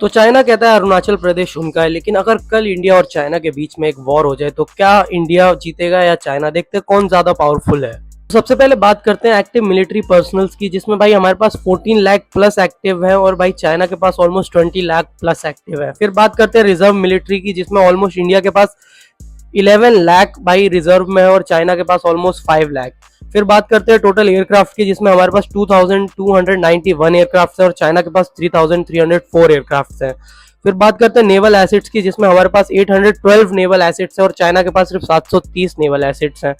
तो चाइना कहता है अरुणाचल प्रदेश उनका है, लेकिन अगर कल इंडिया और चाइना के बीच में एक वॉर हो जाए तो क्या इंडिया जीतेगा या चाइना? देखते हैं कौन ज्यादा पावरफुल है। तो सबसे पहले बात करते हैं एक्टिव मिलिट्री पर्सनल्स की, जिसमें भाई हमारे पास 14 लाख प्लस एक्टिव है और भाई चाइना के पास ऑलमोस्ट 20 लाख प्लस एक्टिव है। फिर बात करते हैं रिजर्व मिलिट्री की, जिसमें ऑलमोस्ट इंडिया के पास 11 लाख भाई रिजर्व में है और चाइना के पास ऑलमोस्ट 5 लाख। फिर बात करते हैं टोटल एयरक्राफ्ट की, जिसमें हमारे पास 2291 एयरक्राफ्ट है और चाइना के पास 3304 एयरक्राफ्ट है। फिर बात करते हैं नेवल एसेट्स की, जिसमें हमारे पास 812 नेवल एसेट्स है और चाइना के पास सिर्फ 730 नेवल एसेट्स हैं।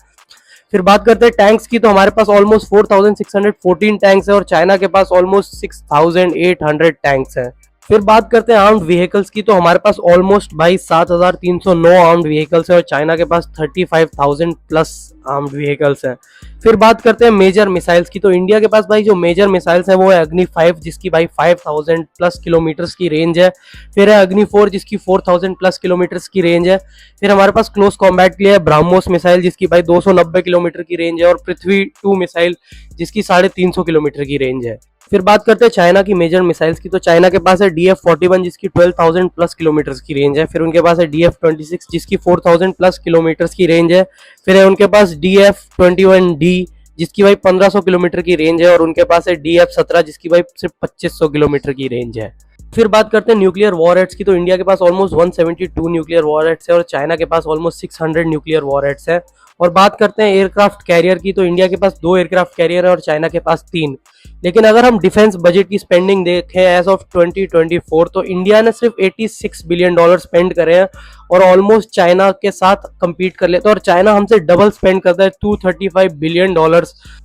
फिर बात करते हैं टैंक्स की, तो हमारे पास ऑलमोस्ट 4614 टैंक्स है और चाइना के पास ऑलमोस्ट 6800 टैंक्स हैं। फिर बात करते हैं आर्म्ड व्हीकल्स की, तो हमारे पास ऑलमोस्ट भाई 7309 आर्म्ड व्हीकल्स है और चाइना के पास 35,000 प्लस आर्म्ड व्हीकल्स हैं। फिर बात करते हैं मेजर मिसाइल्स की, तो इंडिया के पास भाई जो मेजर मिसाइल्स हैं वो है अग्नि 5, जिसकी भाई 5000 प्लस किलोमीटर्स की रेंज है। फिर है अग्नि 4, जिसकी 4000 प्लस किलोमीटर्स की रेंज है। फिर हमारे पास क्लोज कॉम्बैट के लिए है ब्रह्मोस मिसाइल, जिसकी भाई 290 किलोमीटर की रेंज है, और पृथ्वी 2 मिसाइल, जिसकी 350 किलोमीटर की रेंज है। फिर बात करते हैं चाइना की मेजर मिसाइल्स की, तो चाइना के पास है DF-41, जिसकी 12,000 प्लस किलोमीटर्स की रेंज है। फिर उनके पास है DF-26, जिसकी 4,000 प्लस किलोमीटर्स की रेंज है। फिर है उनके पास DF-21D, जिसकी भाई 1500 किलोमीटर की रेंज है, और उनके पास है DF-17, जिसकी भाई सिर्फ 2500 किलोमीटर की रेंज है। फिर बात करते हैं न्यूक्लियर वॉरहेड्स की, तो इंडिया के पास ऑलमोस्ट 172 न्यूक्लियर वॉरहेड्स है और चाइना के पास ऑलमोस्ट 600 न्यूक्लियर वॉरहेड्स है। और बात करते हैं एयरक्राफ्ट कैरियर की, तो इंडिया के पास 2 एयरक्राफ्ट कैरियर है और चाइना के पास 3। लेकिन अगर हम डिफेंस बजट की स्पेंडिंग देखें एज ऑफ 2024, तो इंडिया ने सिर्फ $86 बिलियन स्पेंड करे हैं और ऑलमोस्ट चाइना के साथ compete कर लेते हैं, और चाइना हमसे डबल स्पेंड करता है $235 बिलियन।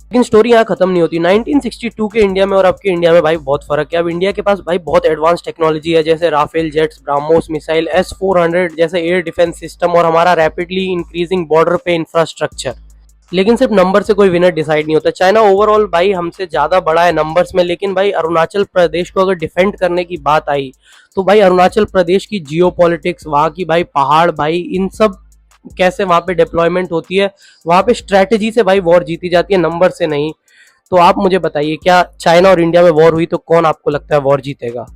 लेकिन स्टोरी यहाँ खत्म नहीं होती। 1962 के इंडिया में और अब के इंडिया में भाई बहुत फर्क है। अब इंडिया के पास भाई बहुत एडवांस टेक्नोलॉजी है, जैसे Rafale jets, BrahMos missile, S-400 जैसे एयर डिफेंस सिस्टम, और हमारा रैपिडली इंक्रीजिंग बॉर्डर पे इंफ्रास्ट्रक्चर। लेकिन सिर्फ नंबर से कोई विनर डिसाइड नहीं होता। चाइना ओवरऑल भाई हमसे ज्यादा बड़ा है नंबर्स में, लेकिन भाई अरुणाचल प्रदेश को अगर डिफेंड करने की बात आई तो भाई अरुणाचल प्रदेश की जियो पॉलिटिक्स, वहाँ की भाई पहाड़, भाई इन सब कैसे वहाँ पे डिप्लॉयमेंट होती है, वहाँ पे स्ट्रेटेजी से भाई वॉर जीती जाती है, नंबर से नहीं। तो आप मुझे बताइए, क्या चाइना और इंडिया में वॉर हुई तो कौन आपको लगता है वॉर जीतेगा?